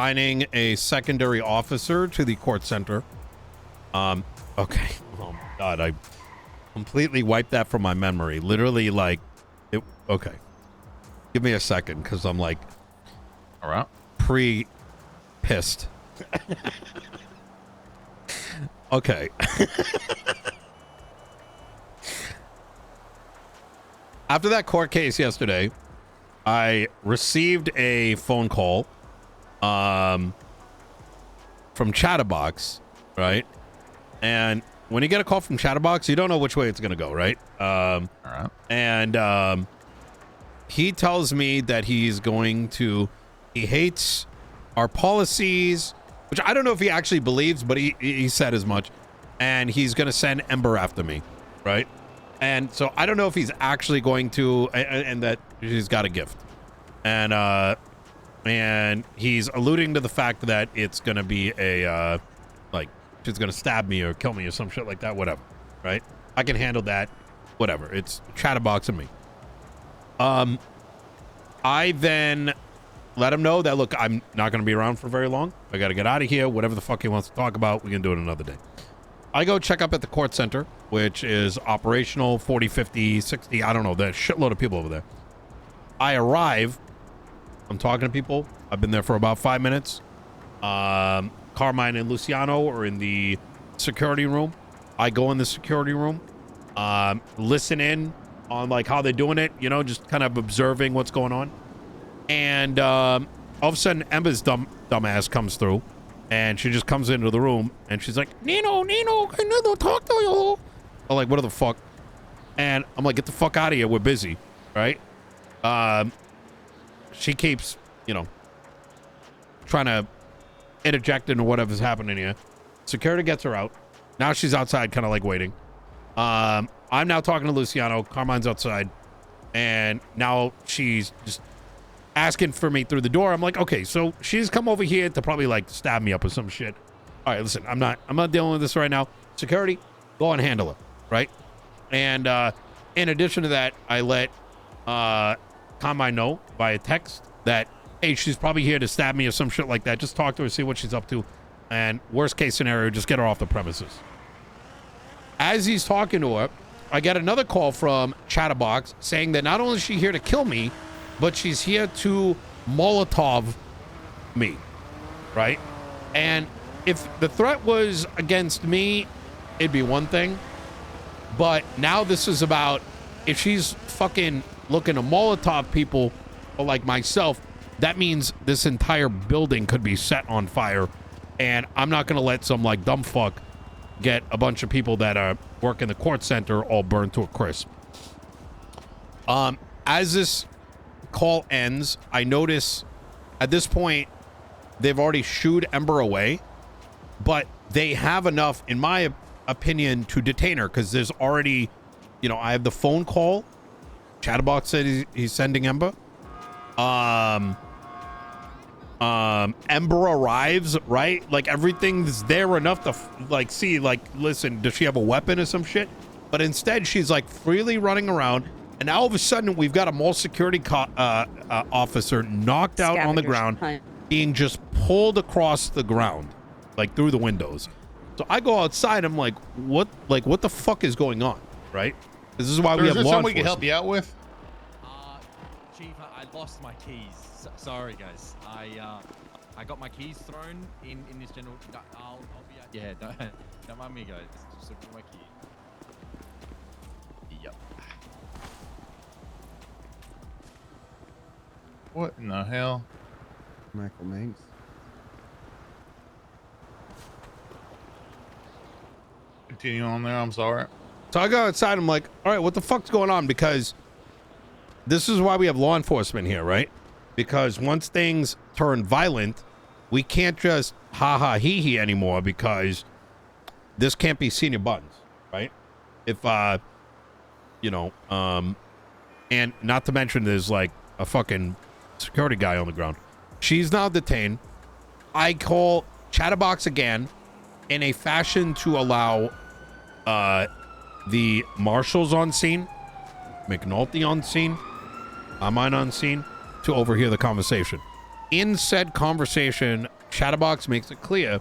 assigning a secondary officer to the court center. Okay. Oh my God, I completely wiped that from my memory. Literally, like, it. Okay. Give me a second, because I'm like, all right, pissed. Okay. After that court case yesterday, I received a phone call from Chatterbox, right? And when you get a call from Chatterbox, you don't know which way it's going to go, right? all right. And he tells me that he hates our policies, which I don't know if he actually believes, but he said as much. And he's going to send Ember after me, right? And so I don't know if he's actually going to, and that he's got a gift. And he's alluding to the fact that it's going to be a, like, she's going to stab me or kill me or some shit like that, whatever, right? I can handle that, whatever. It's Chatterbox and me. I then let him know that, look, I'm not going to be around for very long. I got to get out of here. Whatever the fuck he wants to talk about, we can do it another day. I go check up at the court center, which is operational 40, 50, 60. I don't know. There's a shitload of people over there. I arrive. I'm talking to people. I've been there for about 5 minutes. Carmine and Luciano are in the security room. I go in the security room, listen in on like how they're doing it, you know, just kind of observing what's going on. And all of a sudden, Ember's dumbass comes through, and she just comes into the room, and she's like, Nino, I need to talk to you. I'm like, what the fuck? And I'm like, get the fuck out of here. We're busy, right? She keeps, you know, trying to interject into whatever's happening here. Security gets her out. Now she's outside, kind of like waiting. I'm now talking to Luciano. Carmine's outside. And now she's just asking for me through the door. I'm like, okay, so she's come over here to probably like stab me up or some shit. All right, listen, I'm not dealing with this right now. Security, go and handle her, right? And in addition to that, I let Carmine know via text that, hey, she's probably here to stab me or some shit like that. Just talk to her, see what she's up to. And worst case scenario, just get her off the premises. As he's talking to her, I get another call from Chatterbox saying that not only is she here to kill me, but she's here to Molotov me, right? And if the threat was against me, it'd be one thing. But now this is about if she's fucking looking to Molotov people or like myself, that means this entire building could be set on fire. And I'm not going to let some like dumb fuck get a bunch of people that are working the court center all burned to a crisp. As this call ends, I notice at this point they've already shooed Ember away, but they have enough, in my opinion, to detain her because there's already, you know, I have the phone call. Chatterbox said he's sending Ember. Ember arrives, right? Like everything's there enough to like see, like, listen, does she have a weapon or some shit? But instead, she's like freely running around, and now all of a sudden, we've got a mall security officer knocked out on the ground, being just pulled across the ground, like through the windows. So I go outside. I'm like, what the fuck is going on, right? This is why we have law enforcement. Is there something we can help you out with? Chief, I lost my keys. Sorry, guys. I got my keys thrown in this general. I'll be. Yeah, don't mind me, guys. Just look for my keys. Yep. What in the hell? Michael Manx. Continue on there. I'm sorry. So I go outside. I'm like, all right, what the fuck's going on? Because this is why we have law enforcement here, right? Because once things turn violent, we can't just ha-ha hee-hee anymore because this can't be senior buttons, right? If, you know, and not to mention there's like a fucking security guy on the ground. She's now detained. I call Chatterbox again in a fashion to allow the marshals on scene, McNulty on scene, Carmine on scene, to overhear the conversation. In said conversation, Chatterbox makes it clear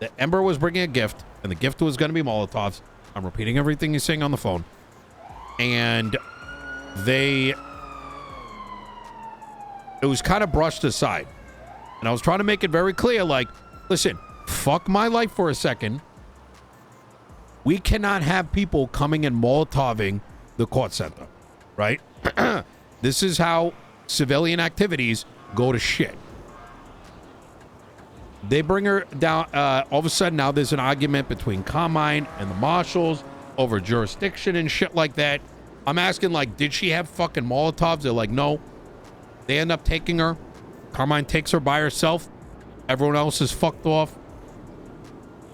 that Ember was bringing a gift, and the gift was going to be Molotovs. I'm repeating everything he's saying on the phone. And it was kind of brushed aside. And I was trying to make it very clear, like, listen, fuck my life for a second. We cannot have people coming and Molotoving the court center, right? This is how civilian activities go to shit. They bring her down. All of a sudden, now there's an argument between Carmine and the marshals over jurisdiction and shit like that. I'm asking, like, did she have fucking Molotovs? They're like, no. They end up taking her. Carmine takes her by herself. Everyone else is fucked off.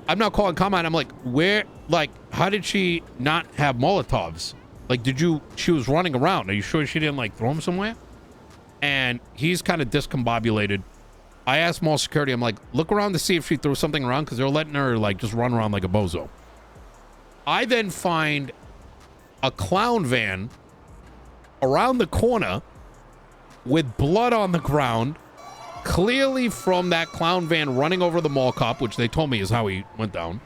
I'm not calling Carmine. I'm like, where, like, how did she not have Molotovs? Like, she was running around. Are you sure she didn't, like, throw them somewhere? And he's kind of discombobulated. I asked mall security, I'm like, look around to see if she threw something around, because they're letting her, like, just run around like a bozo. I then find a clown van around the corner with blood on the ground, clearly from that clown van running over the mall cop, which they told me is how he went down.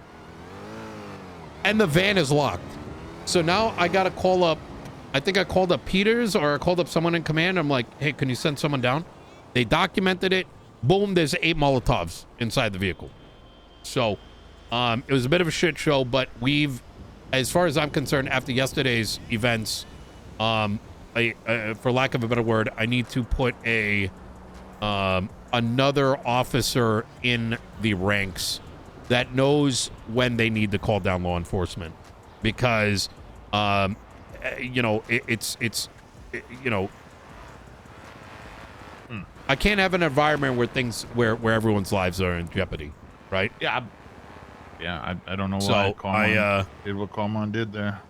And the van is locked. So now I got to call up, I think I called up Peters, or I called up someone in command. I'm like, hey, can you send someone down? They documented it. Boom, there's 8 Molotovs inside the vehicle. So it was a bit of a shit show, but as far as I'm concerned, after yesterday's events, for lack of a better word, I need to put another officer in the ranks that knows when they need to call down law enforcement, because you know, I can't have an environment where everyone's lives are in jeopardy, right? Yeah. I don't know why Carmine did what Carmine did there.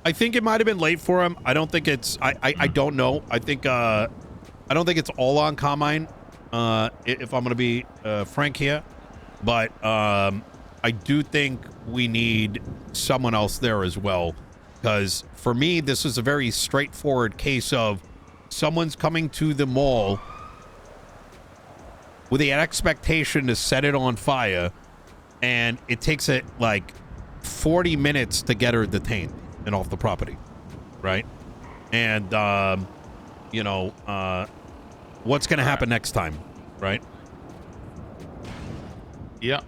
I think it might have been late for him. I don't think it's. I don't know. I think. I don't think it's all on Carmine. If I'm going to be frank here, but I do think we need someone else there as well, because for me, this is a very straightforward case of someone's coming to the mall with the expectation to set it on fire, and it takes it like 40 minutes to get her detained and off the property, right? And you know, what's going to happen next time, right? Yeah.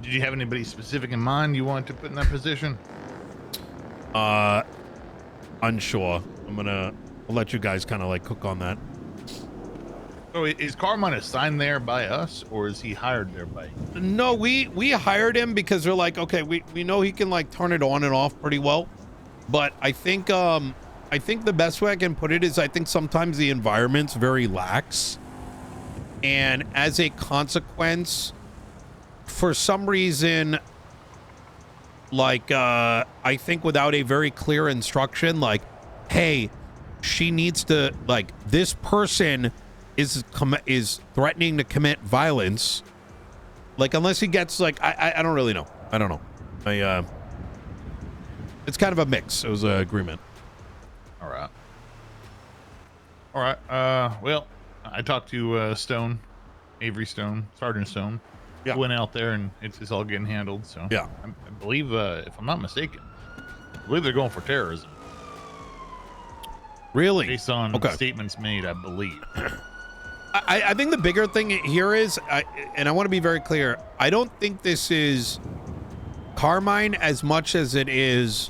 Did you have anybody specific in mind you wanted to put in that position? Unsure. I'll let you guys kind of like cook on that. So is Carmine assigned there by us, or is he hired there by you? No, we hired him because they're like, okay, we know he can like turn it on and off pretty well, but I think the best way I can put it is I think sometimes the environment's very lax, and as a consequence, for some reason, like I think without a very clear instruction, like, hey, she needs to, like, this person is threatening to commit violence, like, unless he gets like, I don't really know. I don't know. It's kind of a mix. It was an agreement. All right. Well, I talked to Stone, Avery Stone, Sergeant Stone. Yeah. Went out there, and it's all getting handled. So yeah, I believe, if I'm not mistaken, I believe they're going for terrorism. Really? Based on statements made, I believe. I think the bigger thing here is, and I want to be very clear, I don't think this is Carmine as much as it is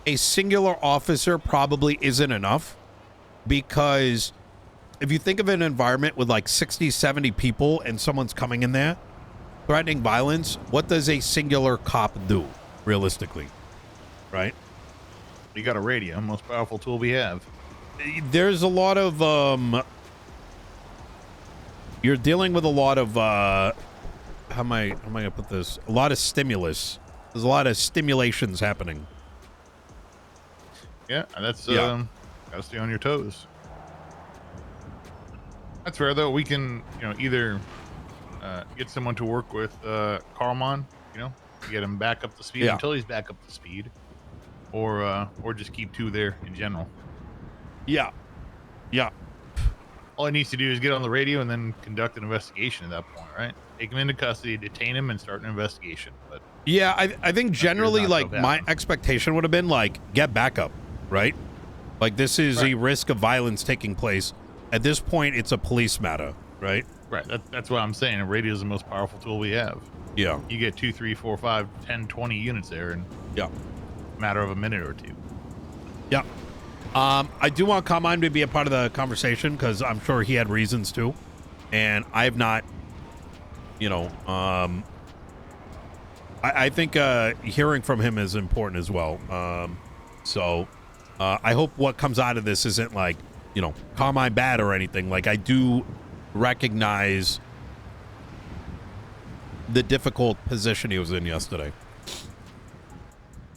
a singular officer probably isn't enough, because if you think of an environment with like 60, 70 people and someone's coming in there threatening violence, what does a singular cop do realistically, right? You got a radio, most powerful tool we have. There's a lot of you're dealing with a lot of how am I gonna put this, a lot of stimulus. There's a lot of stimulations happening. Yeah, that's gotta stay on your toes. That's fair though. We can, either get someone to work with Carmine, get him back up to speed until he's back up to speed, or just keep 2 there in general. Yeah. all he needs to do is get on the radio and then conduct an investigation at that point, right? Take him into custody, detain him, and start an investigation. But yeah, I think generally, like, so my expectation would have been, like, get backup, right? Like, this is a risk of violence taking place. At this point, it's a police matter, right? Right. That's what I'm saying. A radio is the most powerful tool we have. Yeah. You get 2, 3, 4, 5, 10, 20 units there in Yeah. a matter of a minute or two. Yeah. I do want Carmine to be a part of the conversation because I'm sure he had reasons to. And I have not, you know, I think hearing from him is important as well. So I hope what comes out of this isn't like, you know, Carmine bad or anything. Like, I do recognize the difficult position he was in yesterday.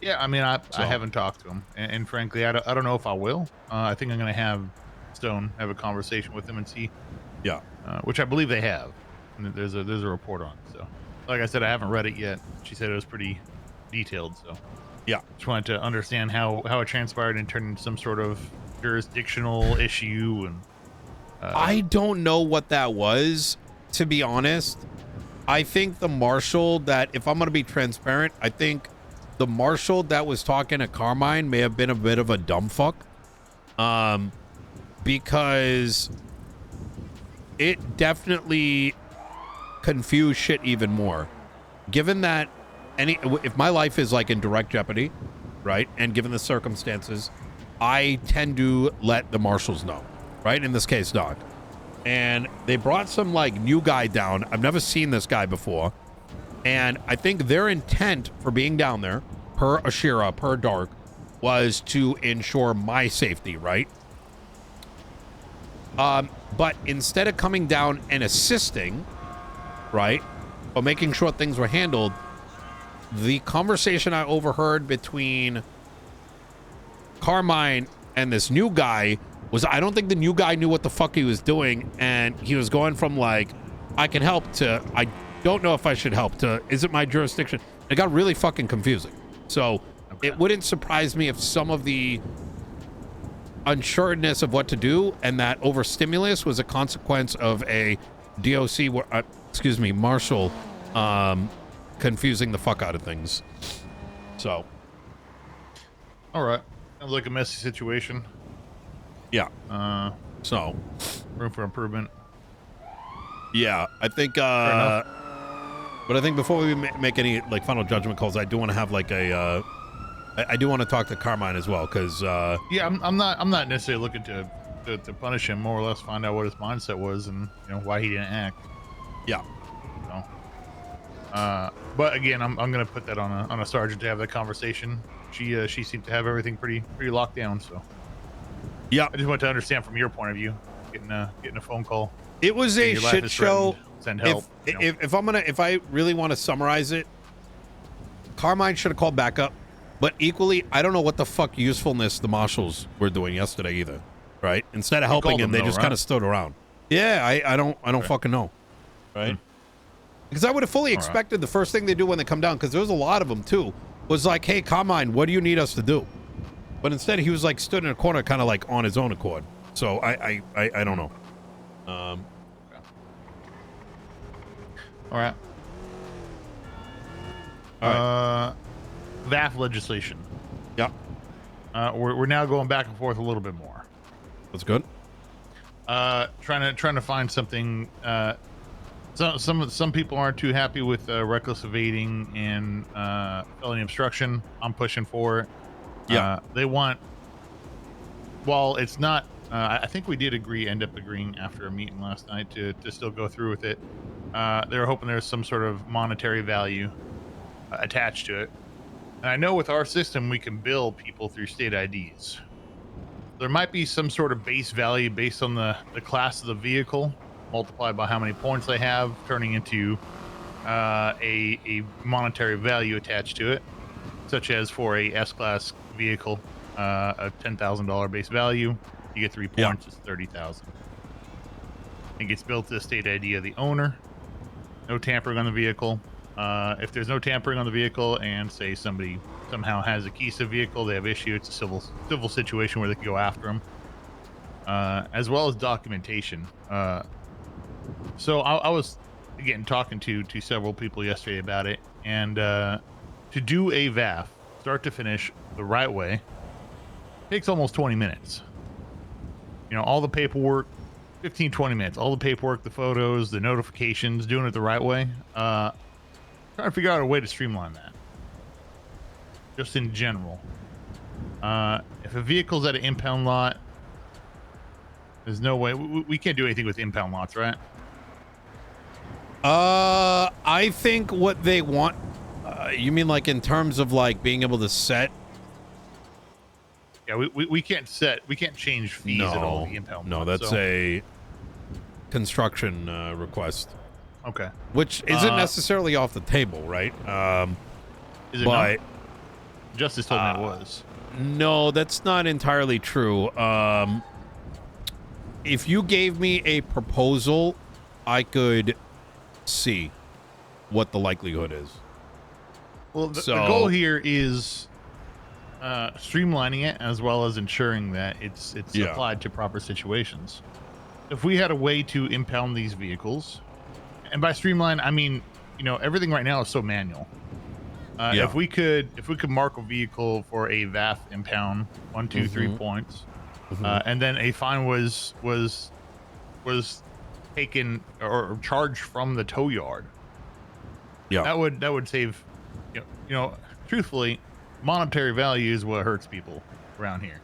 Yeah, I mean, I haven't talked to him, and frankly, I don't know if I will. I think I'm going to have Stone have a conversation with him and see. Yeah. Which I believe they have. And there's a report on it. So, like I said, I haven't read it yet. She said it was pretty detailed. So, yeah, just wanted to understand how it transpired and turned into some sort of jurisdictional issue. And I don't know what that was, to be honest. I think the marshal that, if I'm going to be transparent, I think the marshal that was talking to Carmine may have been a bit of a dumb fuck. Because it definitely confused shit even more. Given that if my life is like in direct jeopardy, right? And given the circumstances, I tend to let the marshals know, right? In this case, Doc. And they brought some like new guy down. I've never seen this guy before. And I think their intent for being down there, per Ashira, per Dark, was to ensure my safety, right? But instead of coming down and assisting, right, or making sure things were handled, the conversation I overheard between Carmine and this new guy was, I don't think the new guy knew what the fuck he was doing, and he was going from like, I can help to, I don't know if I should help to, is it my jurisdiction? It got really fucking confusing. So it wouldn't surprise me if some of the unsureness of what to do and that overstimulus was a consequence of a DOC, marshal, confusing the fuck out of things. So. All right. Sounds like a messy situation. Yeah. So. Room for improvement. Yeah, I think, but I think before we make any like final judgment calls, I do want to have like a, I do want to talk to Carmine as well, because yeah, I'm not necessarily looking to punish him, more or less find out what his mindset was and, you know, why he didn't act. Yeah. So, but again, I'm gonna put that on a sergeant to have that conversation. She seemed to have everything pretty locked down. So yeah, I just want to understand from your point of view, getting a phone call. It was a shit show. Send help. If I really want to summarize it, Carmine should have called backup. But equally, I don't know what the fuck usefulness the marshals were doing yesterday either, right? Instead of helping him, they just kind of stood around. Yeah, I don't fucking know, right? Because I would have fully expected the first thing they do when they come down, because there was a lot of them too, was like, hey, Carmine, what do you need us to do? But instead, he was like stood in a corner, kind of like on his own accord. So I don't know. All right. VAF legislation. Yeah. We're now going back and forth a little bit more. That's good. Trying to find something. Some people aren't too happy with reckless evading and felony obstruction. I'm pushing for it. Yeah. They want. While it's not, I think we did end up agreeing after a meeting last night to still go through with it. They were hoping there's some sort of monetary value attached to it. And I know with our system, we can bill people through state IDs. There might be some sort of base value based on the class of the vehicle, multiplied by how many points they have, turning into a monetary value attached to it, such as for a S-Class vehicle, a $10,000 base value, you get 3 points, it's 30,000. It gets built to the state ID of the owner. No tampering on the vehicle. If there's no tampering on the vehicle and say somebody somehow has a keys to the vehicle, they have issue, it's a civil situation where they can go after them. as well as documentation. So I was again talking to several people yesterday about it, and to do a VAF start to finish the right way takes almost 20 minutes. You know, all the paperwork, 15-20 minutes, all the paperwork, the photos, the notifications, doing it the right way. Trying to figure out a way to streamline that, just in general. If a vehicle's at an impound lot, there's no way we can't do anything with impound lots, right? I think what they want, you mean like in terms of like being able to set? Yeah, we can't change fees at all. The impound no, lot, that's so. a construction request. Okay. Which isn't necessarily off the table, right? Is it but not? Justice told me it was. No, that's not entirely true. If you gave me a proposal, I could see what the likelihood is. Well, the goal here is streamlining it as well as ensuring that it's applied to proper situations. If we had a way to impound these vehicles, and by streamline I mean, you know, everything right now is so manual. If we could mark a vehicle for a VAF impound 1, 2, 3 points, and then a fine was taken or charged from the tow yard. Yeah, that would save. You know, truthfully, monetary value is what hurts people around here.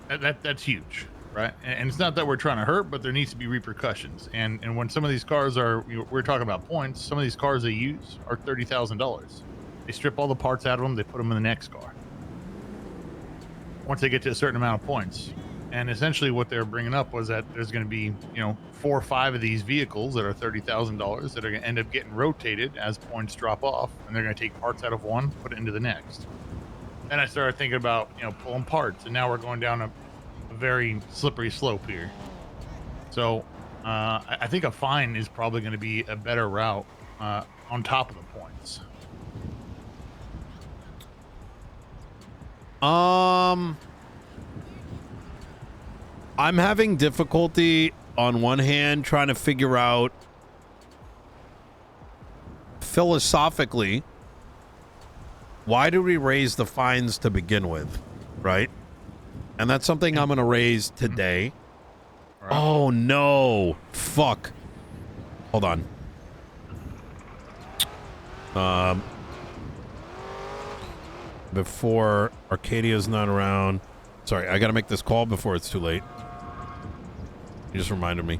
That's huge, right? And it's not that we're trying to hurt, but there needs to be repercussions. And when some of these cars are, you know, we're talking about points. Some of these cars they use are $30,000. They strip all the parts out of them. They put them in the next car. Once they get to a certain amount of points, and essentially what they're bringing up was that there's going to be, you know, 4 or 5 of these vehicles that are $30,000 that are going to end up getting rotated as points drop off, and they're going to take parts out of one, put it into the next. Then I started thinking about, you know, pulling parts, and now we're going down a very slippery slope here. So I think a fine is probably going to be a better route on top of the points. I'm having difficulty on one hand trying to figure out philosophically, why do we raise the fines to begin with, right? And that's something I'm going to raise today. Right. Oh, no. Fuck. Hold on. Before Arcadia's not around. Sorry, I got to make this call before it's too late. You just reminded me.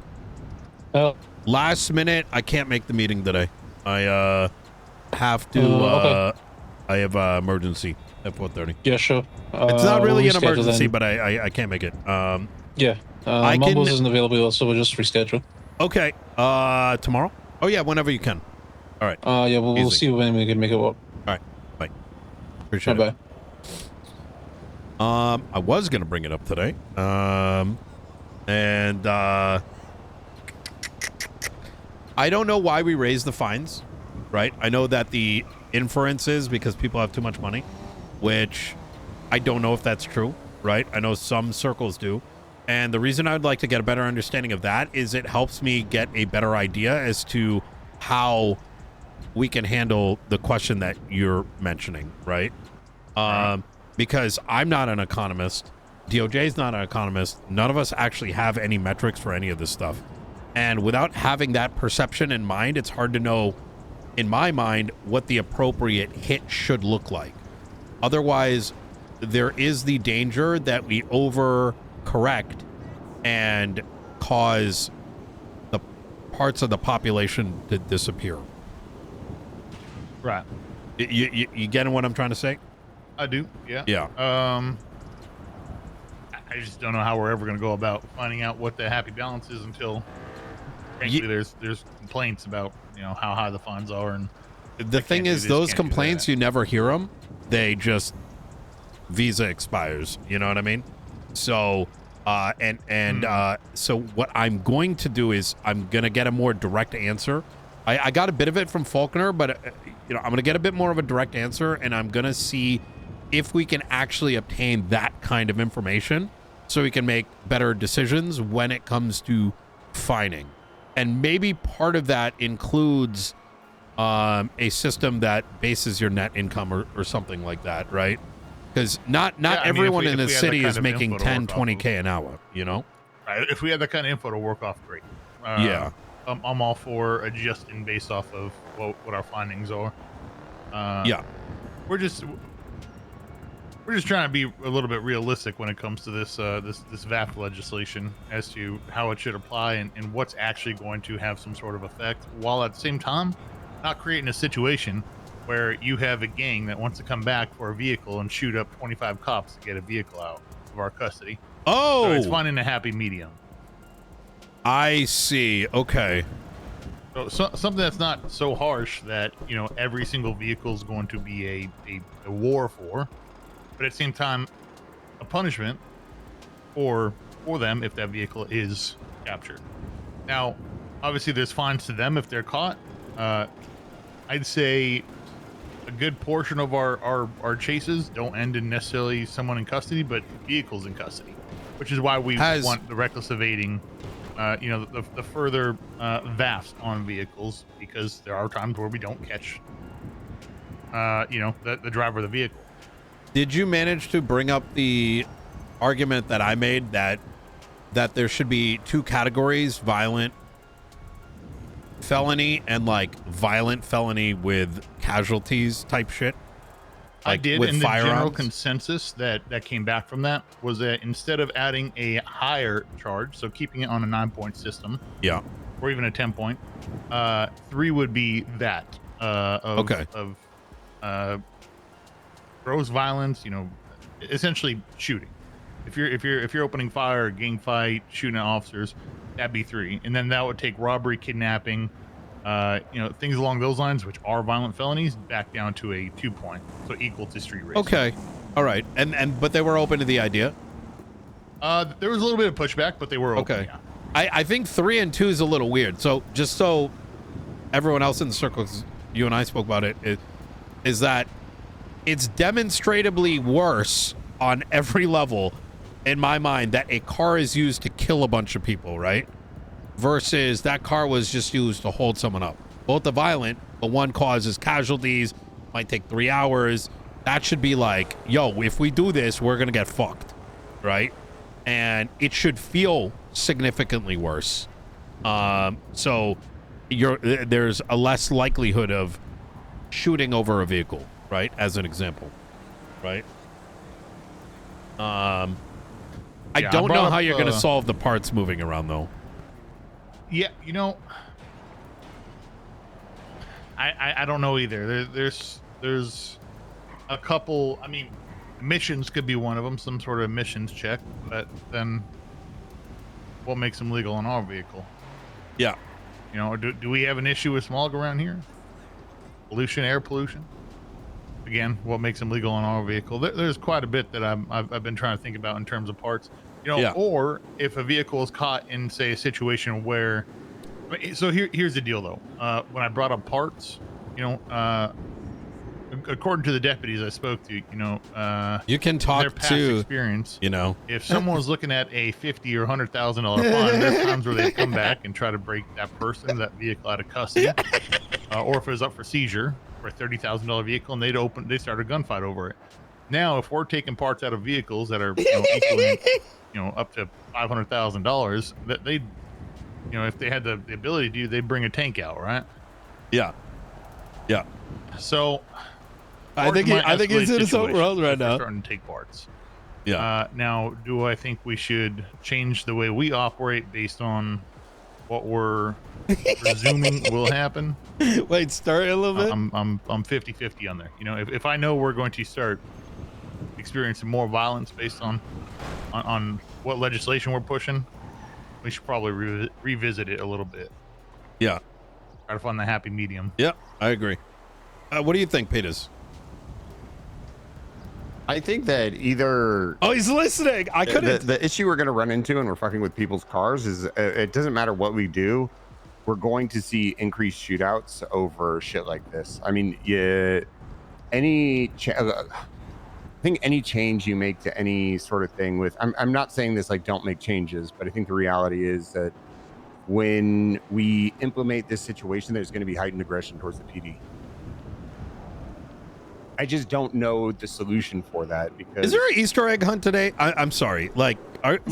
Oh. Last minute, I can't make the meeting today. I have to. Okay. I have emergency at 4:30. Yeah, sure. It's not really we'll an reschedule emergency, then. but I can't make it. Yeah. Mumbles isn't available, so we'll just reschedule. Okay. Tomorrow? Oh yeah, whenever you can. All right. Yeah, we'll see when we can make it work. All right. Bye. Appreciate it. Bye. I was gonna bring it up today. And I don't know why we raised the fines, right? I know that the inference is because people have too much money, which I don't know if that's true, right? I know some circles do. And the reason I'd like to get a better understanding of that is it helps me get a better idea as to how we can handle the question that you're mentioning, right? Because I'm not an economist. DOJ's not an economist. None of us actually have any metrics for any of this stuff. And without having that perception in mind, it's hard to know, in my mind, what the appropriate hit should look like. Otherwise, there is the danger that we overcorrect and cause the parts of the population to disappear. Right. You getting what I'm trying to say? I do. Yeah. Yeah. I just don't know how we're ever going to go about finding out what the happy balance is until, frankly, there's complaints about, you know, how high the fines are. And the thing is, those complaints, you never hear them. They just visa expires. You know what I mean? So, so what I'm going to do is I'm going to get a more direct answer. I got a bit of it from Faulkner, but you know, I'm going to get a bit more of a direct answer, and I'm going to see if we can actually obtain that kind of information so we can make better decisions when it comes to fining. And maybe part of that includes a system that bases your net income or something like that, right? Because not everyone in the city is making 10, 20K an hour, you know? Right. If we had that kind of info to work off, great. Yeah. I'm all for adjusting based off of what our findings are. Yeah. We're just trying to be a little bit realistic when it comes to this VAP legislation as to how it should apply and what's actually going to have some sort of effect, while at the same time not creating a situation where you have a gang that wants to come back for a vehicle and shoot up 25 cops to get a vehicle out of our custody. Oh, so it's finding a happy medium. I see. Okay. So something that's not so harsh that, you know, every single vehicle is going to be a war for, but at the same time, a punishment for them if that vehicle is captured. Now, obviously, there's fines to them if they're caught. I'd say a good portion of our chases don't end in necessarily someone in custody, but vehicles in custody, which is why we want the reckless evading, you know, the further VAFs on vehicles, because there are times where we don't catch, you know, the driver of the vehicle. Did you manage to bring up the argument that I made that there should be two categories, violent felony and like violent felony with casualties type shit? Like, I did, with and firearms? The general consensus that came back from that was that instead of adding a higher charge, so keeping it on a 9-point system, yeah, or even a 10-point, 3 would be that of gross violence, you know, essentially shooting. If you're opening fire, gang fight, shooting at officers, that'd be 3, and then that would take robbery, kidnapping, you know, things along those lines, which are violent felonies, back down to a 2-point, so equal to street racing. Okay, all right, and but they were open to the idea. There was a little bit of pushback, but they were open. Okay, yeah. I think 3 and 2 is a little weird. So just so everyone else in the circle, 'cause you and I spoke about it, is that it's demonstrably worse on every level in my mind that a car is used to kill a bunch of people, right? Versus that car was just used to hold someone up. Both are violent, but one causes casualties, might take 3 hours. That should be like, yo, if we do this, we're gonna get fucked, right? And it should feel significantly worse. So there's a less likelihood of shooting over a vehicle, right? As an example, right? I don't know how you're going to solve the parts moving around, though. Yeah, you know, I don't know either. There's a couple. I mean, missions could be one of them, some sort of missions check. But then, what makes them legal on our vehicle? Yeah. You know, do we have an issue with smog around here? Pollution, air pollution. Again, what makes them legal on our vehicle? There's quite a bit that I've been trying to think about in terms of parts. You know, or if a vehicle is caught in, say, a situation where, so here's the deal though. When I brought up parts, you know, according to the deputies I spoke to, you know, you can talk their past experience. You know, if someone was looking at a $50,000 or $100,000 fine, there's times where they come back and try to break that person, that vehicle out of custody, or if it was up for seizure for a $30,000 vehicle, and they start a gunfight over it. Now, if we're taking parts out of vehicles that are, you know, equaling, you know, up to $500,000, that they, you know, if they had the ability to, they'd bring a tank out, right? Yeah. Yeah. So I think he's in his own world right now. Starting to take parts. Yeah. Now, do I think we should change the way we operate based on what we're presuming will happen? Wait, start a little bit. I'm 50-50 on there. You know, if I know we're going to start experiencing more violence based on what legislation we're pushing, we should probably revisit it a little bit. Yeah. Try to find the happy medium. Yeah, I agree. What do you think, Peters? I think that either... Oh, he's listening. I couldn't... The issue we're going to run into when we're fucking with people's cars is it doesn't matter what we do. We're going to see increased shootouts over shit like this. I mean, think any change you make to any sort of thing with, I'm not saying this like don't make changes, but I think the reality is that when we implement this situation, there's going to be heightened aggression towards the PD. I just don't know the solution for that because Is there an Easter egg hunt today? I'm sorry. Like, what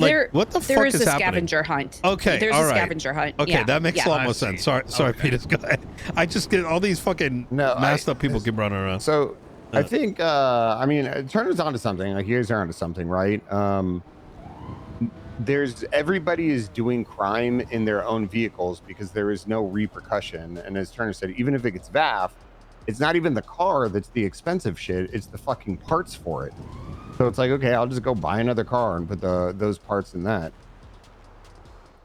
the fuck is happening? There is a scavenger hunt. Okay, there's all a right. scavenger hunt. Okay, yeah. that makes a lot more sense. Sorry, Okay. Peter. Go ahead. I just get all these fucking masked up people keep running around. So I think, I mean, Turner's onto something. Like, here's onto something, right? Everybody is doing crime in their own vehicles because there is no repercussion. And as Turner said, even if it gets VAF, it's not even the car that's the expensive shit. It's the fucking parts for it. So it's like, okay, I'll just go buy another car and put those parts in that.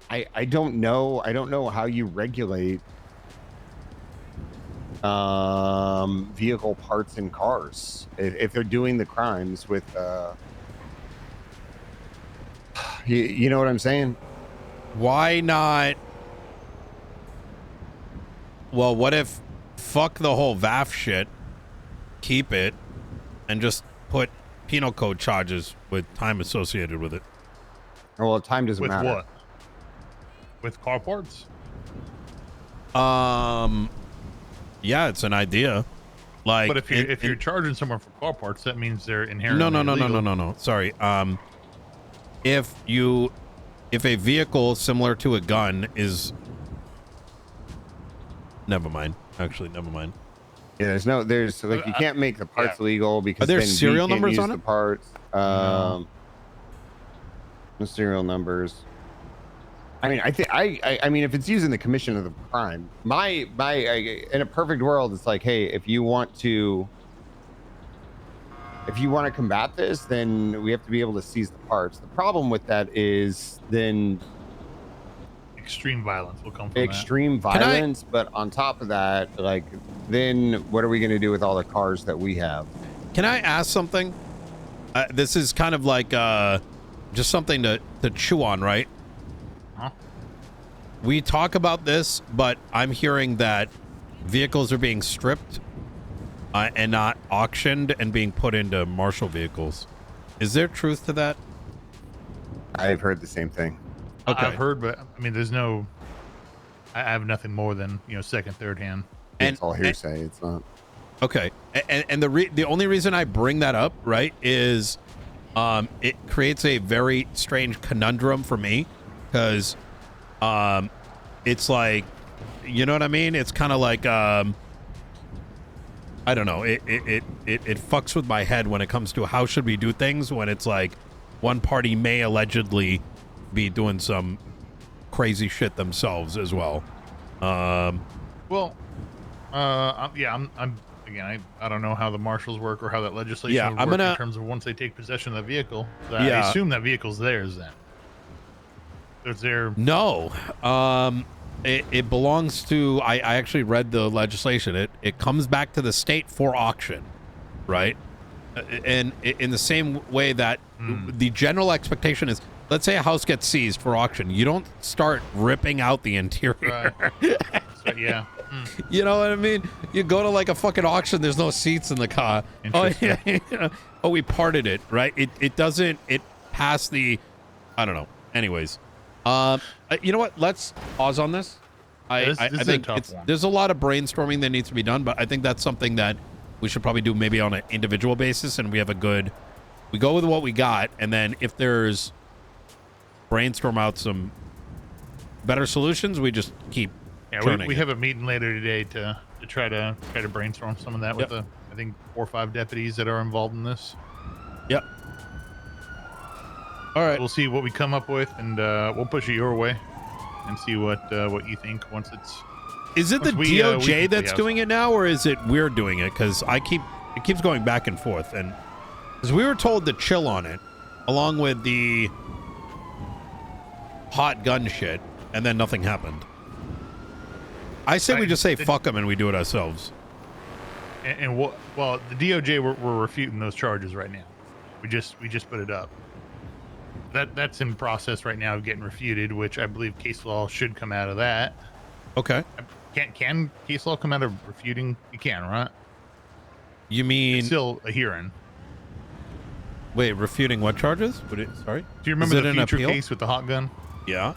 I don't know. I don't know how you regulate vehicle parts in cars if they're doing the crimes with you know what I'm saying? Why not? Well, what if fuck the whole VAF shit, keep it, and just put penal code charges with time associated with it? Well, time doesn't With matter. what? With car parts? Yeah, it's an idea. Like, But if you're charging someone for car parts, that means they're inherently no. Sorry. If a vehicle similar to a gun is, never mind. Actually, never mind. Yeah, there's like you can't make the parts legal because Are there then serial we can't numbers use on the it? parts. No serial numbers. I mean, I mean, if it's using the commission of the crime, in a perfect world, it's like, hey, if you want to combat this, then we have to be able to seize the parts. The problem with that is then extreme violence will come from extreme violence, but on top of that, like, then what are we going to do with all the cars that we have? Can I ask something? This is kind of like just something to chew on, right? Huh? We talk about this, but I'm hearing that vehicles are being stripped and not auctioned and being put into marshal vehicles. Is there truth to that? I've heard the same thing. that. I've heard, but I mean, I have nothing more than, second, third hand. It's all hearsay. It's not. Okay, and the only reason I bring that up, right, is it creates a very strange conundrum for me because it's like, you know what I mean? It's kind of like I don't know. It fucks with my head when it comes to how should we do things when it's like one party may allegedly be doing some crazy shit themselves as well. I'm again, I don't know how the marshals work or how that legislation would work in terms of once they take possession of the vehicle. So I assume that vehicle's theirs then. It's their... No. It belongs to... I actually read the legislation. It comes back to the state for auction, right? And in the same way that the general expectation is, let's say a house gets seized for auction. You don't start ripping out the interior. Right. So, yeah. You know what I mean? You go to like a fucking auction, there's no seats in the car. Oh, yeah. Oh, we parted it, right? It doesn't, it passed the, I don't know. Anyways, you know what? Let's pause on this. I think there's a lot of brainstorming that needs to be done, but I think that's something that we should probably do maybe on an individual basis, and we go with what we got, and then if there's brainstorm out some better solutions, we just keep we have a meeting later today to try to brainstorm some of that with the, I think, 4 or 5 deputies that are involved in this. Yep. All right. We'll see what we come up with, and we'll push it your way and see what you think once it's... Is it the DOJ that's doing it now, or is it we're doing it? Because it keeps going back and forth, and because we were told to chill on it, along with the hot gun shit, and then nothing happened. I say we just say fuck them and we do it ourselves. And what? Well, the DOJ we're refuting those charges right now. We just put it up. That's in process right now of getting refuted, which I believe case law should come out of that. Okay. Can case law come out of refuting? You can, right? You mean it's still a hearing? Wait, refuting what charges? Sorry? Do you remember Is it the an future appeal? case with the hot gun? Yeah.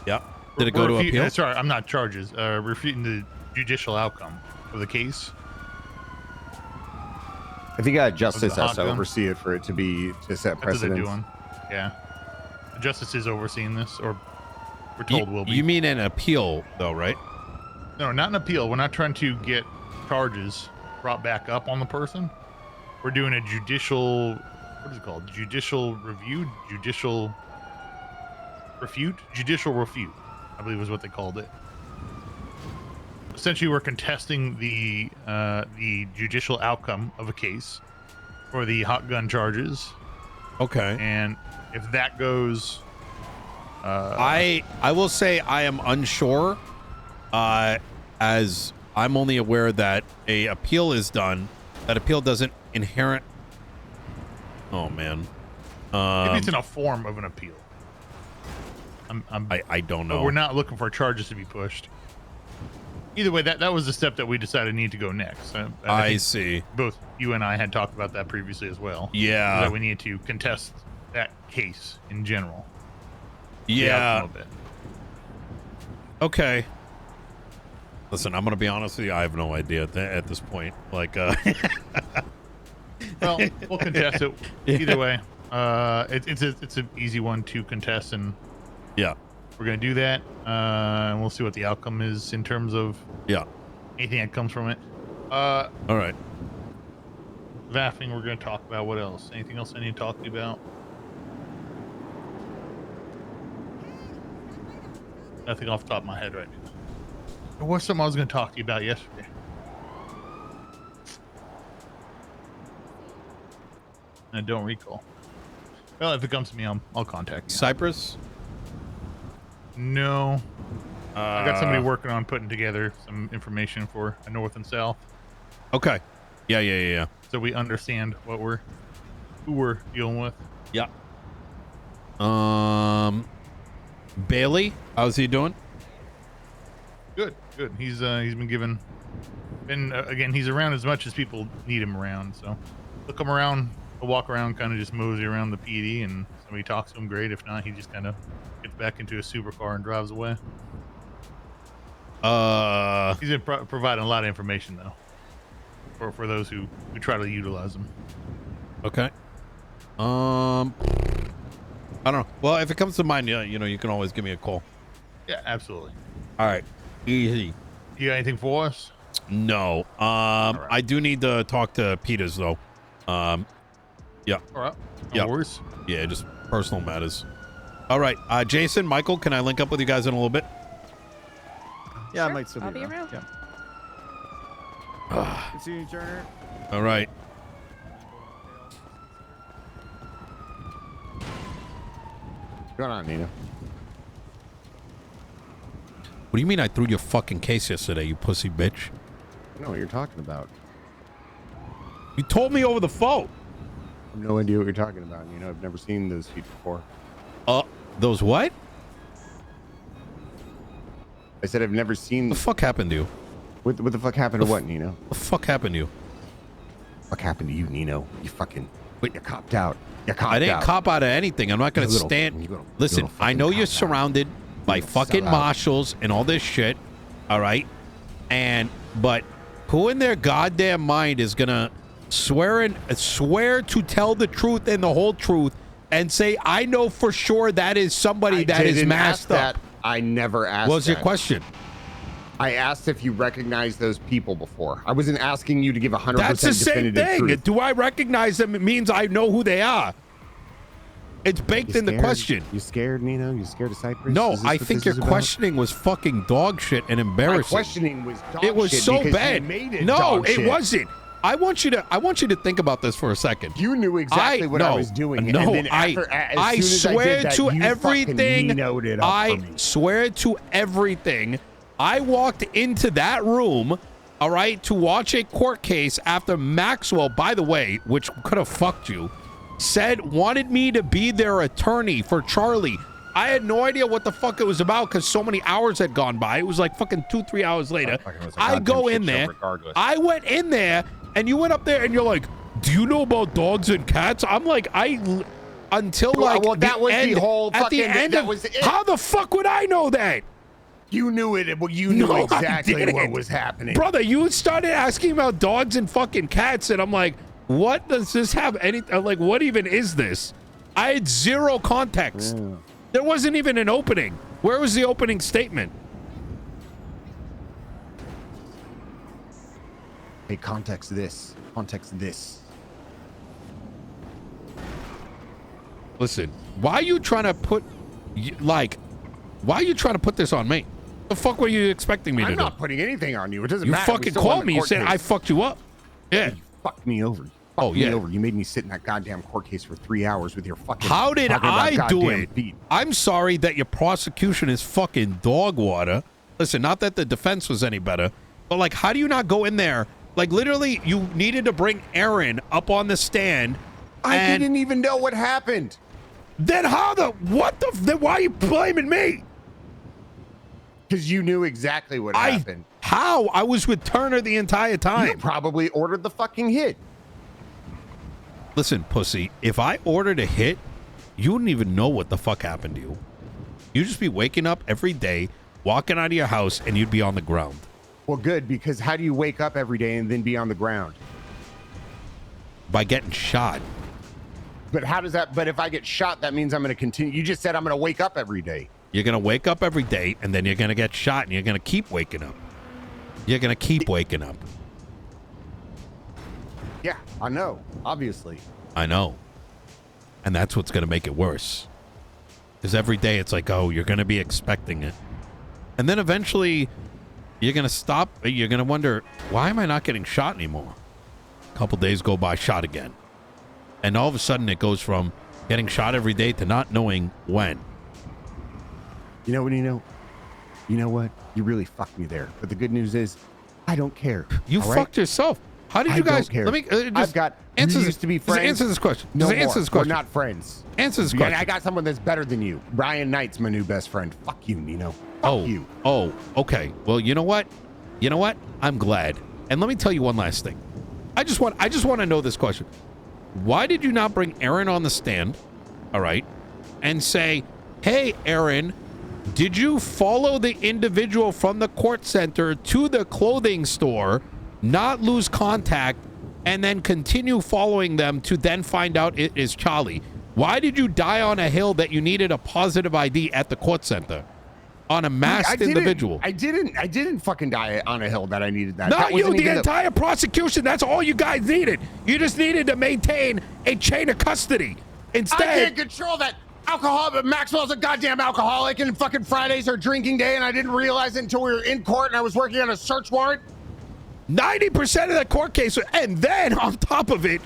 Yeah. Did it go to appeal? Sorry, I'm not charges. Refuting the judicial outcome of the case. I think justice hot has to gun? oversee it for it to set That's what they're precedence. doing. Yeah. Justice is overseeing this, or we're told will be. You mean an appeal, though, right? No, not an appeal. We're not trying to get charges brought back up on the person. We're doing a judicial, what is it called? Judicial review? Judicial refute? Judicial refute, I believe is what they called it. Essentially, we're contesting the judicial outcome of a case for the hot gun charges. Okay. And if that goes... I will say I am unsure, as I'm only aware that a appeal is done. That appeal doesn't inherent. Oh man, maybe it's in a form of an appeal. I don't know. But we're not looking for charges to be pushed. Either way, that was the step that we decided need to go next. I think see. Both you and I had talked about that previously as well. Yeah. That we need to contest that case in general. Yeah. Of it. Okay. Listen, I'm gonna be honest with you. I have no idea at this point. Like, well, we'll contest it either way. It's an easy one to contest, and yeah, we're gonna do that. And we'll see what the outcome is in terms of anything that comes from it. All right. Vaffing, we're gonna talk about. What else? Anything else I need to talk to you about? Nothing off the top of my head right now. There was something I was going to talk to you about yesterday. I don't recall. Well, if it comes to me, I'll contact you. Cyprus? No. I got somebody working on putting together some information for a north and south. Okay. Yeah. So we understand who we're dealing with. Yeah. Bailey, how's he doing? Good. He's been given, again, he's around as much as people need him around. So look him around, he'll walk around, kind of just mosey around the PD, and somebody talks to him, great. If not, he just kind of gets back into a supercar and drives away. He's been providing a lot of information though, for those who try to utilize them. Okay. I don't know. Well, if it comes to mind, you can always give me a call. Yeah, absolutely. All right. Easy. You got anything for us? No. Right. I do need to talk to Peters though. Yeah. All right. No worries. Yeah, just personal matters. All right. Jason, Michael, can I link up with you guys in a little bit? Yeah, Sure, I might still I'll be be around. around. Yeah. Good seeing you, Turner. All right. What's going on, Nino? What do you mean I threw your fucking case yesterday, you pussy bitch? I don't know what you're talking about. You told me over the phone. I have no idea what you're talking about. I've never seen those feet before. Those what? I said I've never seen. The fuck happened to you? What the fuck happened to what, Nino? The fuck happened to you? What happened to you, Nino? You fucking... Wait, you copped out. You copped out. I didn't cop out of anything. I'm not going to stand... Listen, I know you're surrounded by fucking marshals and all this shit, all right? But who in their goddamn mind is going to swear to tell the truth and the whole truth and say, I know for sure that is somebody that is masked up? I never asked What was your that. question? I asked if you recognized those people before. I wasn't asking you to give 100% That's the same definitive thing. truth. Do I recognize them? It means I know who they are. It's baked in the question. You scared, Nino? You scared of Cyprus? No, Is this I what think this your is about? questioning was fucking dog shit and My embarrassing. questioning was dog It was shit so because bad. you made it No, dog it shit. wasn't. I want you to think about this for a second. You knew exactly what I was doing. No, and then after, I as soon as swear I did that, to you everything. fucking Nino'd it up I for me. swear to everything. I walked into that room, all right, to watch a court case after Maxwell, by the way, which could have fucked you, wanted me to be their attorney for Charlie. I had no idea what the fuck it was about because so many hours had gone by. It was like fucking 2-3 hours later. I go in there. I went in there, and you went up there, and you're like, do you know about dogs and cats? I'm like, until like well, that was end, the whole at the fucking, end that of, was it. how the fuck would I know that? You knew it. Well, you knew No, I exactly what didn't. was happening. Brother, you started asking about dogs and fucking cats, and I'm like, what does this have any, like, what even is this? I had zero context. Yeah. There wasn't even an opening. Where was the opening statement? Hey, context this. Context this. Listen, why are you trying to put, like, why are you trying to put this on me? The fuck were you expecting me to I'm do? not putting anything on you. It doesn't You matter. We fucking still won called the me. You court said I case. fucked you up. Yeah. You fucked me over. You Oh, fucked me yeah. over. You made me sit in that goddamn court case for 3 hours with your fucking. How did talking about I do goddamn it? feet. I'm sorry that your prosecution is fucking dog water. Listen, not that the defense was any better, but like, how do you not go in there? Like, literally, you needed to bring Aaron up on the stand. I and didn't even know what happened. Then how the, what the, then why are you blaming me? Because you knew exactly what happened. How? I was with Turner the entire You time. probably ordered the fucking hit. Listen, pussy, if I ordered a hit, you wouldn't even know what the fuck happened to you. You'd just be waking up every day, walking out of your house, and you'd be on the ground. Well, good, because how do you wake up every day and then be on the ground? By getting shot. But how does that, but if I get shot, that means I'm going to continue. You just said I'm going to wake up every day. You're going to wake up every day, and then you're going to get shot, and you're going to keep waking up. You're going to keep waking up. Yeah, I know, obviously. I know. And that's what's going to make it worse. Because every day it's like, oh, you're going to be expecting it. And then eventually you're going to stop. You're going to wonder, why am I not getting shot anymore? A couple days go by, shot again. And all of a sudden it goes from getting shot every day to not knowing when. You know what, Nino? You know what? You really fucked me there. But the good news is, I don't care. You all right? fucked yourself. How did you guys? Don't care. Let me. Just I've got. answer You this. used to be Just friends. answer this question. No Just more. answer this question. We're not friends. Answer this Yeah, question. I got someone that's better than you. Brian Knight's my new best friend. Fuck you, Nino. Fuck Oh, you. oh, okay. Well, you know what? You know what? I'm glad. And let me tell you one last thing. I just want to know this question. Why did you not bring Aaron on the stand? All right, and say, "Hey, Aaron, did you follow the individual from the court center to the clothing store, not lose contact, and then continue following them to then find out it is Charlie? Why did you die on a hill that you needed a positive ID at the court center on a masked individual?" I didn't fucking die on a hill that I needed that. Not That you, wasn't the even entire prosecution. That's all you guys needed. You just needed to maintain a chain of custody. I Instead, can't control that. Alcohol, but Maxwell's a goddamn alcoholic, and fucking Fridays are drinking day, and I didn't realize it until we were in court and I was working on a search warrant. 90% of the court case, and then on top of it,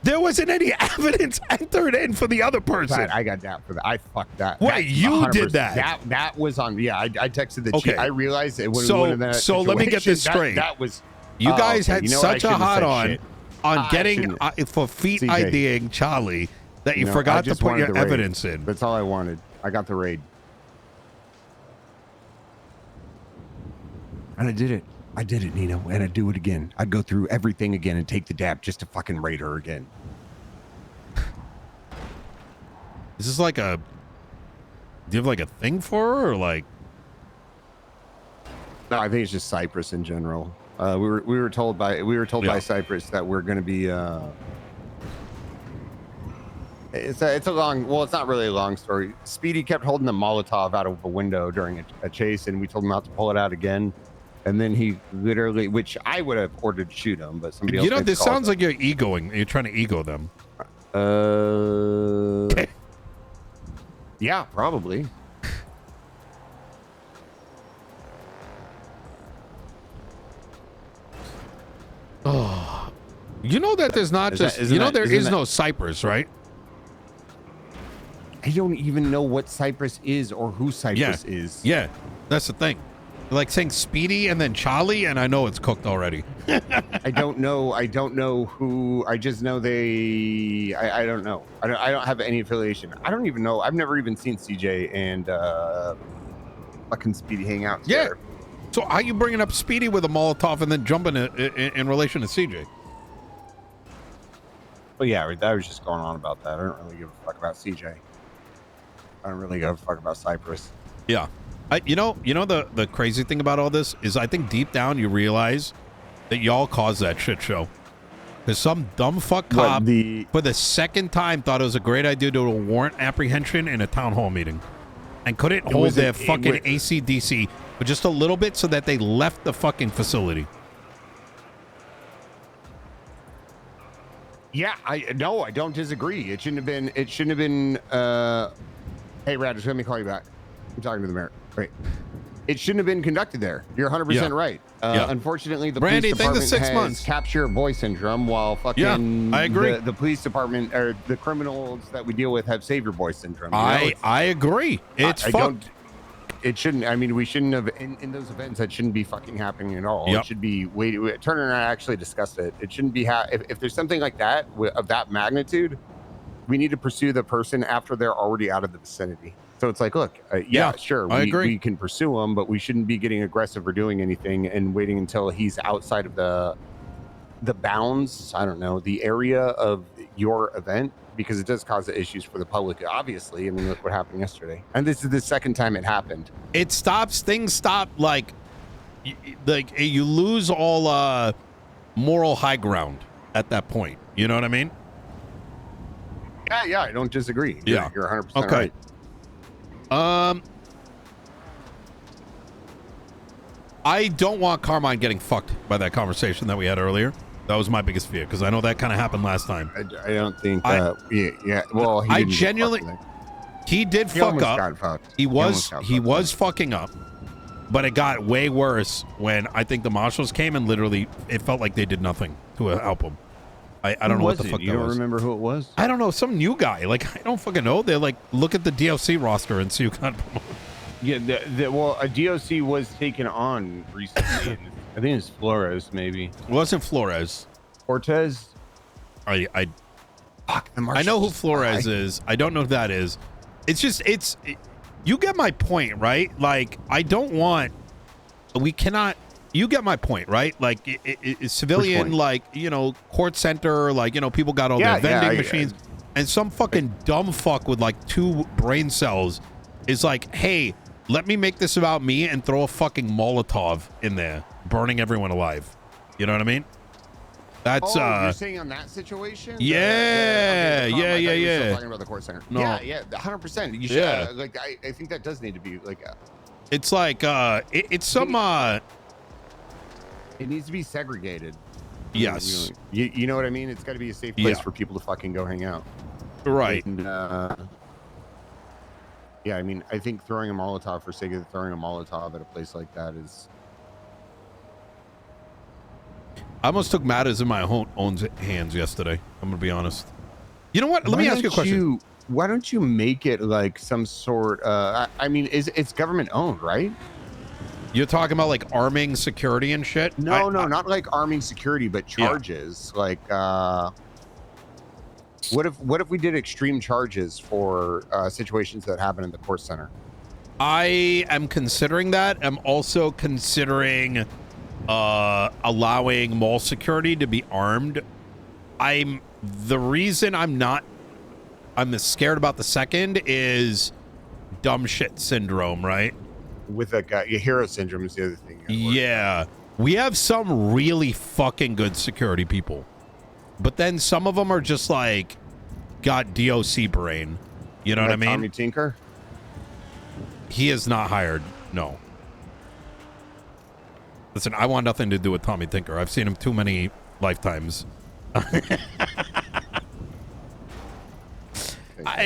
there wasn't any evidence entered in for the other person. I got that for that. I fucked that. Wait, That's you 100%. did that? That was on. Yeah, I texted the Okay. chief. I realized it when So- we went in that so let me get this situation, straight. That was. You Oh, guys okay. had You know what? I such a shouldn't have hot said on shit. on getting shouldn't. for feet CJ. IDing Charlie that you know, I forgot to just put wanted your the raid. evidence in. That's all I wanted. I got the raid. And I did it. I did it, Nino. And I'd do it again. I'd go through everything again and take the dab just to fucking raid her again. Is this like a? Do you have like a thing for her, or like? No, I think it's just Cyprus in general. We were told by Yeah. Cyprus that we're going to be. It's a long. Well, it's not really a long story. Speedy kept holding the Molotov out of a window during a chase, and we told him not to pull it out again. And then he literally, which I would have ordered to shoot him, but somebody else. You know, made this the call. sounds like you're egoing. You're trying to ego them. Yeah, probably. Oh, you know that there's not Is just. that- isn't you know that- there isn't is that- no Cyprus, right? I don't even know what Cyprus is or who Cyprus is. Yeah, that's the thing. Like saying Speedy and then Charlie, and I know it's cooked already. I don't know. I don't know who. I just know they. I don't know. I don't have any affiliation. I don't even know. I've never even seen CJ and fucking Speedy hang out Yeah. together. So how you bringing up Speedy with a Molotov and then jumping in relation to CJ? But yeah, I was just going on about that. I don't really give a fuck about CJ. I don't really give a fuck about Cypress. Yeah. You know the crazy thing about all this is I think deep down you realize that y'all caused that shit show. Because some dumb fuck cop for the second time thought it was a great idea to do a warrant apprehension in a town hall meeting. And couldn't hold their fucking ACDC for just a little bit so that they left the fucking facility. Yeah, I don't disagree. It shouldn't have been. Hey, Rad, just let me call you back. I'm talking to the mayor. Wait. It shouldn't have been conducted there. You're 100% right. Unfortunately, the police department has capture boy syndrome, while fucking I agree. The police department or the criminals that we deal with have savior boy syndrome. I agree. It's fucked. It shouldn't. I mean, we shouldn't have in those events. That shouldn't be fucking happening at all. It should be. Turner and I actually discussed it. It shouldn't be. If there's something like that of that magnitude, we need to pursue the person after they're already out of the vicinity. So it's like, look, sure, I agree. We can pursue him, but we shouldn't be getting aggressive or doing anything and waiting until he's outside of the bounds. I don't know, the area of your event, because it does cause issues for the public. Obviously, I mean, look what happened yesterday, and this is the second time it happened. It stops. Things stop. Like you lose all moral high ground at that point. You know what I mean? Yeah, I don't disagree. Yeah, you're 100% right. I don't want Carmine getting fucked by that conversation that we had earlier. That was my biggest fear, because I know that kind of happened last time. I don't think. Well, I genuinely, he did fuck up. He was fucking up, but it got way worse when I think the marshals came and literally it felt like they did nothing to help him. I don't know what the fuck that was. You don't remember who it was? I don't know. Some new guy. Like, I don't fucking know. They're like, look at the DLC roster and see who got promoted. Yeah, well, a DOC was taken on recently. I think it's Flores, maybe. It wasn't Flores. Cortez? Fuck, I know who Flores is. I don't know who that is. It's just, you get my point, right? Like, I don't want, we cannot, you get my point, right? Like, civilian, like, court center, like, people got all their vending machines. And some fucking dumb fuck with like 2 brain cells is like, hey, let me make this about me and throw a fucking Molotov in there, burning everyone alive. You know what I mean? That's you're saying on that situation? Yeah. Talking about the court center. No. Yeah, 100%. You should. Like, I think that does need to be like. It's like it's some. It needs to be segregated. Yes. You know what I mean? It's got to be a safe place for people to fucking go hang out. Right. And, yeah, I mean, I think throwing a Molotov for sake of throwing a Molotov at a place like that is. I almost took matters in my own hands yesterday. I'm gonna be honest. You know what? Let me ask you a question. Why don't you make it like some sort? I mean, it's government owned, right? You're talking about like arming security and shit? No, not like arming security, but charges. Yeah. Like, what if we did extreme charges for situations that happen in the court center? I am considering that. I'm also considering allowing mall security to be armed. The reason I'm scared about the second is dumb shit syndrome, right? With a guy, hero syndrome is the other thing. Yeah, we have some really fucking good security people, but then some of them are just like got DOC brain. You know what I mean? Tommy Tinker. He is not hired. No. Listen, I want nothing to do with Tommy Tinker. I've seen him too many lifetimes.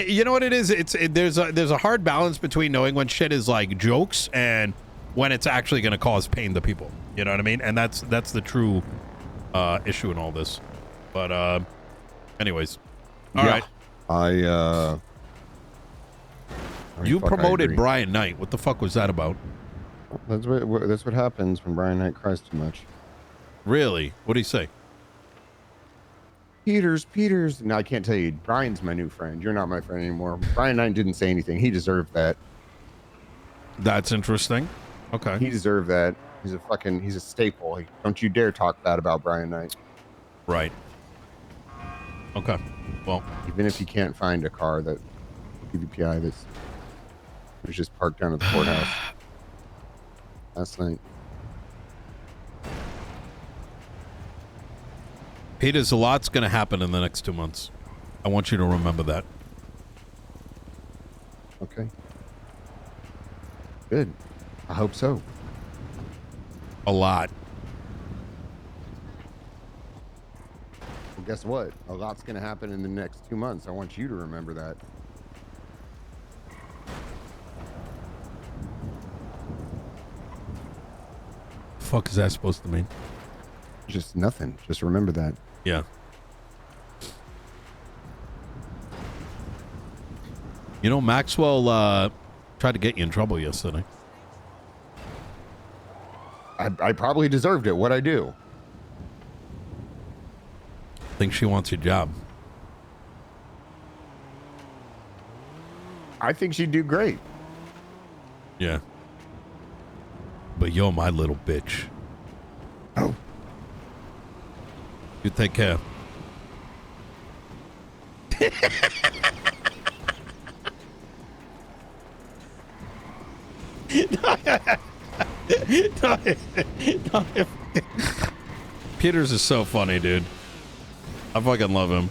You know what it is? There's a hard balance between knowing when shit is like jokes and when it's actually going to cause pain to people. You know what I mean? And that's the true issue in all this. But anyways, all right. You promoted Brian Knight. What the fuck was that about? That's what happens when Brian Knight cries too much. Really? What did he say? Peters. No, I can't tell you. Brian's my new friend. You're not my friend anymore. Brian Knight didn't say anything. He deserved that. That's interesting. Okay. He deserved that. He's a staple. Don't you dare talk bad about Brian Knight. Right. Okay. Well, Even if you can't find a car that PVPI that's was just parked down at the courthouse last night. Peters, a lot's going to happen in the next 2 months. I want you to remember that. Okay. Good. I hope so. A lot. Well, guess what? A lot's going to happen in the next 2 months. I want you to remember that. Fuck is that supposed to mean? Just nothing. Just remember that. Yeah. You know, Maxwell tried to get you in trouble yesterday. I probably deserved it. What'd I do? Think she wants your job. I think she'd do great. Yeah. But you're my little bitch. Oh. You take care. Peters is so funny, dude. I fucking love him.